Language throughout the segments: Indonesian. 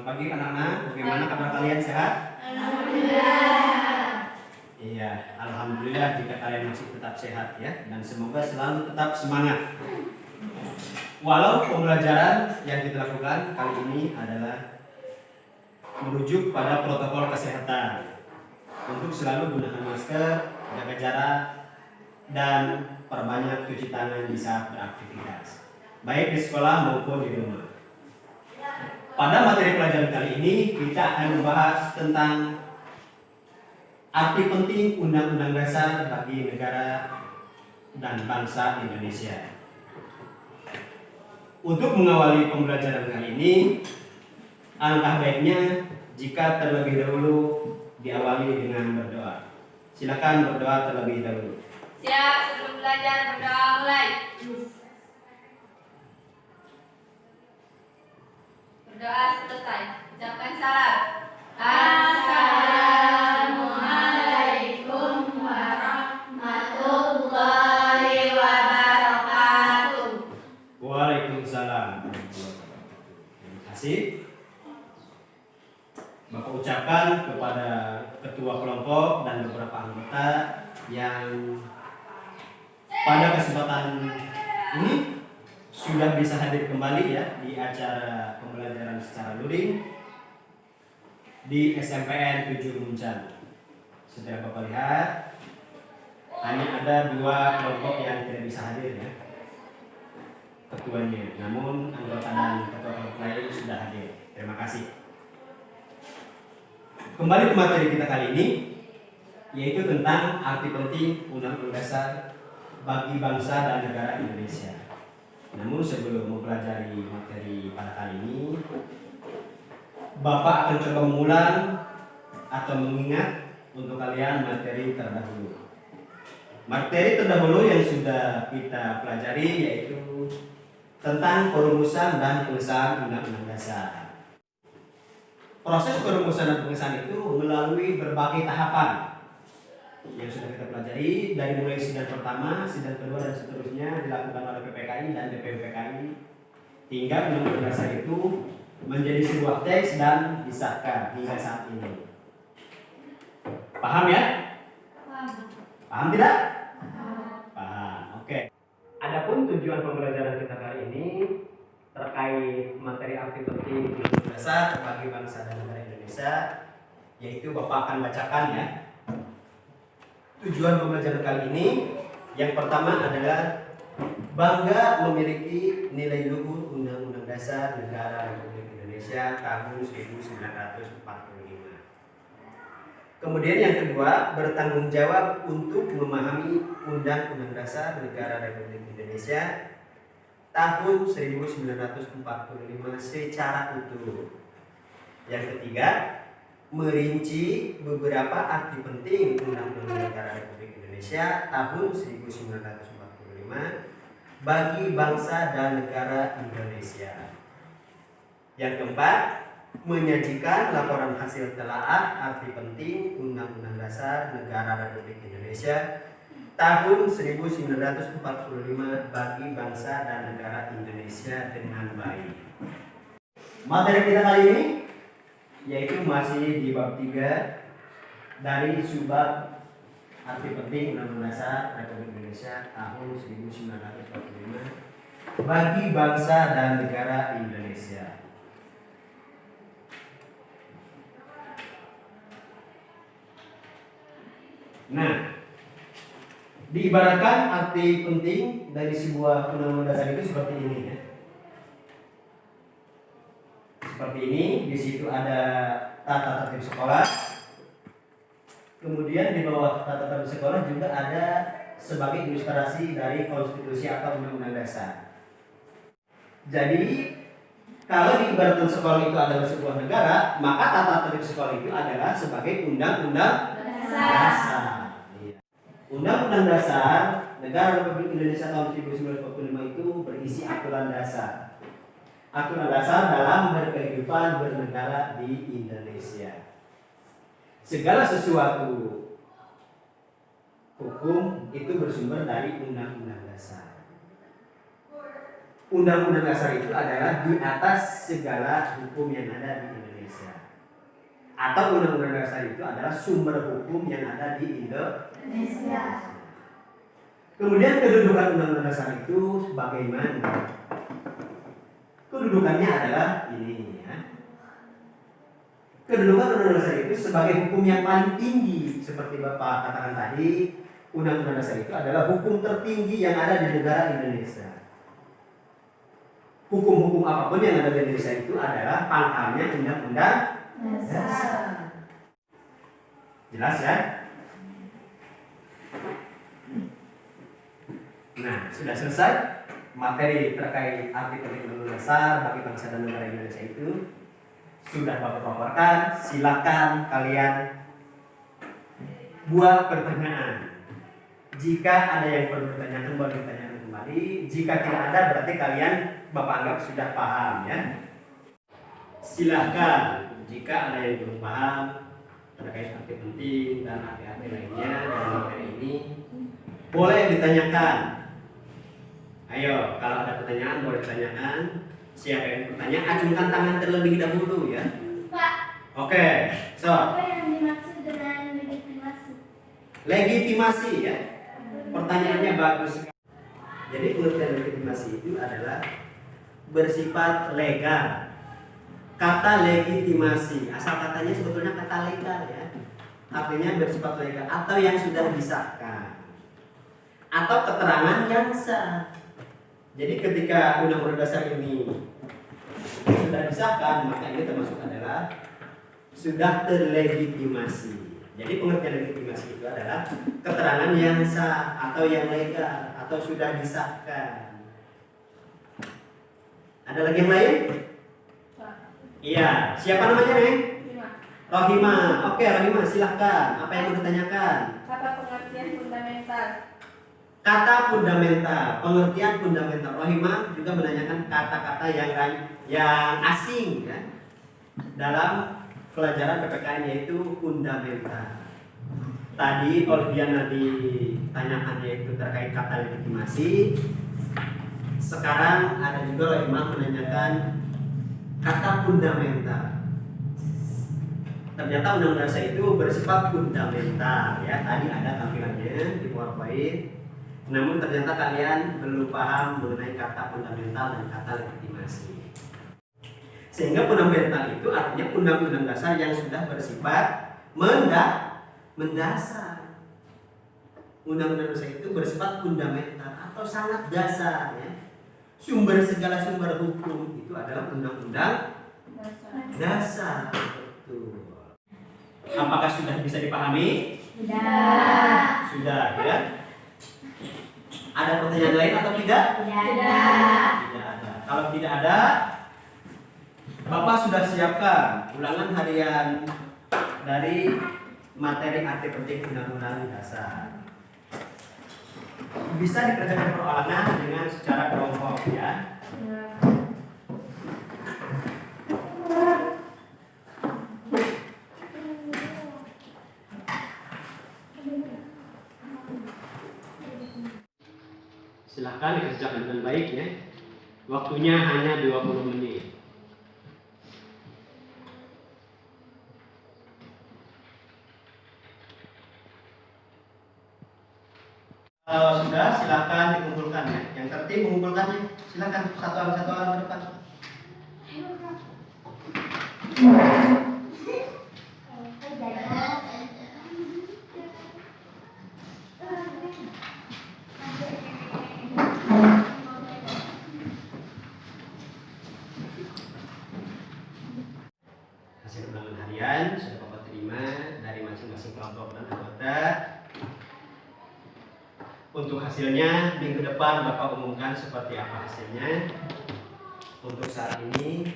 pagi anak-anak, bagaimana kabar kalian, sehat? Alhamdulillah. Iya, alhamdulillah jika kalian masih tetap sehat ya, dan semoga selalu tetap semangat. Walau pembelajaran yang kita lakukan kali ini adalah merujuk pada protokol kesehatan untuk selalu gunakan masker, jaga jarak, dan perbanyak cuci tangan di saat beraktivitas, baik di sekolah maupun di rumah. Pada materi pelajaran kali ini kita akan membahas tentang arti penting Undang-Undang Dasar bagi negara dan bangsa Indonesia. Untuk mengawali pembelajaran kali ini, alangkah baiknya jika terlebih dahulu diawali dengan berdoa. Silakan berdoa terlebih dahulu. Siap, sebelum belajar berdoa mulai. Berdoa selesai. Ucapkan salam. Assalamualaikum warahmatullahi wabarakatuh. Waalaikumsalam. Terima kasih. Bapak ucapkan kepada ketua kelompok dan beberapa anggota yang pada kesempatan ini sudah bisa hadir kembali ya di acara pembelajaran secara luring di SMPN 7 Muncan. Setelah Bapak lihat, hanya ada 2 kelompok yang tidak bisa hadir ya, ketuanya. Namun anggota dan ketua kelompok lain sudah hadir. Terima kasih. Kembali ke materi kita kali ini, yaitu tentang arti penting Undang-Undang Dasar bagi bangsa dan negara Indonesia. Namun sebelum mempelajari materi pada kali ini, Bapak akan coba mengulang atau mengingat untuk kalian materi terdahulu. Materi terdahulu yang sudah kita pelajari yaitu tentang perumusan dan pengesahan Undang-Undang Dasar. Proses perumusan dan pengesahan itu melalui berbagai tahapan yang sudah kita pelajari, dari mulai sidang pertama, sidang kedua dan seterusnya dilakukan oleh PPKI dan DPMPKI hingga Undang-Undang Dasar itu menjadi sebuah teks dan disahkan hingga saat ini. Paham ya? Paham tidak? Paham. Oke. Adapun tujuan pembelajaran kita kali ini terkait materi arti penting Undang-Undang Dasar bagi bangsa dan negara Indonesia, yaitu Bapak akan bacakan ya. Tujuan pembelajaran kali ini yang pertama adalah bangga memiliki nilai luhur Undang-Undang Dasar Negara Republik Indonesia tahun 1945. Kemudian yang kedua, bertanggung jawab untuk memahami Undang-Undang Dasar Negara Republik Indonesia tahun 1945 secara utuh. Yang ketiga, merinci beberapa arti penting Undang-Undang Negara Republik Indonesia tahun 1945 bagi bangsa dan negara Indonesia. Yang keempat, menyajikan laporan hasil telaah arti penting Undang-Undang Dasar Negara Republik Indonesia tahun 1945 bagi bangsa dan negara Indonesia dengan baik. Materi kita kali ini yaitu masih di bab 3 dari subbab arti penting Undang-Undang Dasar Republik Indonesia tahun 1945 bagi bangsa dan negara Indonesia. Nah, diibaratkan arti penting dari sebuah Undang-Undang Dasar itu seperti ini ya. Seperti ini, di situ ada tata tertib sekolah. Kemudian di bawah tata tertib sekolah juga ada sebagai ilustrasi dari konstitusi atau Undang-Undang Dasar. Jadi, kalau diibaratkan sekolah itu adalah sebuah negara, maka tata tertib sekolah itu adalah sebagai Undang-Undang Dasar. Undang-Undang Dasar Negara Republik Indonesia tahun 1945 itu berisi aturan dasar. Aturan dasar dalam berkehidupan bernegara di Indonesia. Segala sesuatu hukum itu bersumber dari Undang-Undang Dasar. Undang-undang dasar itu adalah di atas segala hukum yang ada di Indonesia. Atau undang-undang dasar itu adalah sumber hukum yang ada di Indonesia. Kemudian kedudukan undang-undang dasar itu bagaimana? Kedudukannya adalah ini ya. Kedudukan undang-undang dasar itu sebagai hukum yang paling tinggi. Seperti Bapak katakan tadi, undang-undang dasar itu adalah hukum tertinggi yang ada di negara Indonesia. Hukum-hukum apapun yang ada di Indonesia itu adalah pangkalnya undang-undang dasar. Jelas ya? Nah, sudah selesai materi terkait arti penting undang-undang dasar bagi bangsa dan negara Indonesia itu sudah Bapak paparkan. Silakan kalian buat pertanyaan. Jika ada yang perlu ditanyakan, boleh ditanyakan kembali. Jika tidak ada, berarti kalian Bapak anggap sudah paham ya. Silakan jika ada yang belum paham terkait arti penting dan arti-arti lainnya dalam materi ini, boleh ditanyakan. Ayo, kalau ada pertanyaan boleh ditanyakan. Siapa yang bertanya, acungkan tangan terlebih dahulu ya. Pak. Oke, so. Apa yang dimaksud dengan legitimasi? Legitimasi ya. Pertanyaannya bagus. Jadi pengertian legitimasi itu adalah bersifat legal. Kata legitimasi, asal katanya sebetulnya kata legal ya. Artinya bersifat legal atau yang sudah disahkan. Atau keterangan yang sah. Jadi ketika undang-undang dasar ini sudah disahkan, maka ini termasuk adalah sudah terlegitimasi. Jadi pengertian legitimasi itu adalah keterangan yang sah atau yang legal atau sudah disahkan. Ada lagi yang lain? Iya, siapa namanya Neng? Rohima. Oke Rohima, silahkan. Apa yang mau ditanyakan? Kata pengertian fundamental. Kata fundamental, pengertian fundamental. Rohima juga menanyakan kata-kata yang asing ya, dalam pelajaran PPKN yaitu fundamental. Tadi Olviana ditanyakan yaitu terkait kata legitimasi. Sekarang ada juga Rohima menanyakan kata fundamental. Ternyata undang-undang dasar itu bersifat fundamental ya. Tadi ada tampilannya di PowerPoint. Namun ternyata kalian belum paham mengenai kata fundamental dan kata legitimasi. Sehingga fundamental itu artinya undang-undang dasar yang sudah bersifat mendasar. Undang-undang dasar itu bersifat fundamental atau sangat dasar ya. Segala sumber hukum itu adalah undang-undang dasar. Betul. Apakah sudah bisa dipahami? Sudah. Sudah ya. Ada pertanyaan lain atau tidak? Tidak. Tidak ada. Kalau tidak ada, Bapak sudah siapkan ulangan harian dari materi arti penting undang-undang dasar. Bisa dikerjakan perulangan dengan secara kelompok ya. Silahkan dikerjakan dengan baik ya. Waktunya hanya 20 menit. Kalau sudah silahkan dikumpulkan ya. Yang tertib mengumpulkannya. Silahkan satu orang ke depan. Hasil ulangan harian sudah Bapak terima dari masing-masing kelompok dan anggota. Untuk hasilnya minggu depan Bapak umumkan seperti apa hasilnya. Untuk saat ini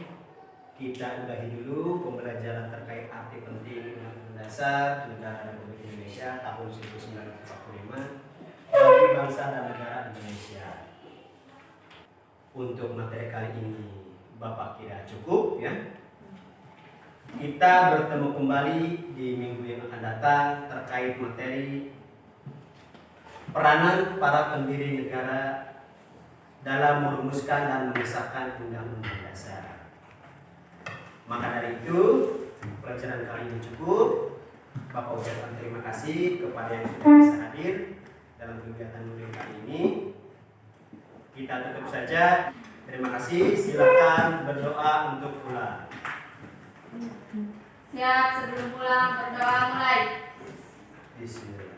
kita udahi dulu pembelajaran terkait arti penting undang-undang dasar negara Republik Indonesia tahun 1945 bagi bangsa dan negara Indonesia. Untuk materi kali ini Bapak kira cukup ya. Kita bertemu kembali di minggu yang akan datang terkait materi peranan para pendiri negara dalam merumuskan dan mengesahkan Undang-Undang Dasar. Maka dari itu, pelajaran kali ini cukup. Bapak ucapkan terima kasih kepada yang sudah bisa hadir dalam kegiatan modul kali ini. Kita tutup saja. Terima kasih. Silakan berdoa untuk pulang. Siap, sebelum pulang berdoa mulai. Bismillah.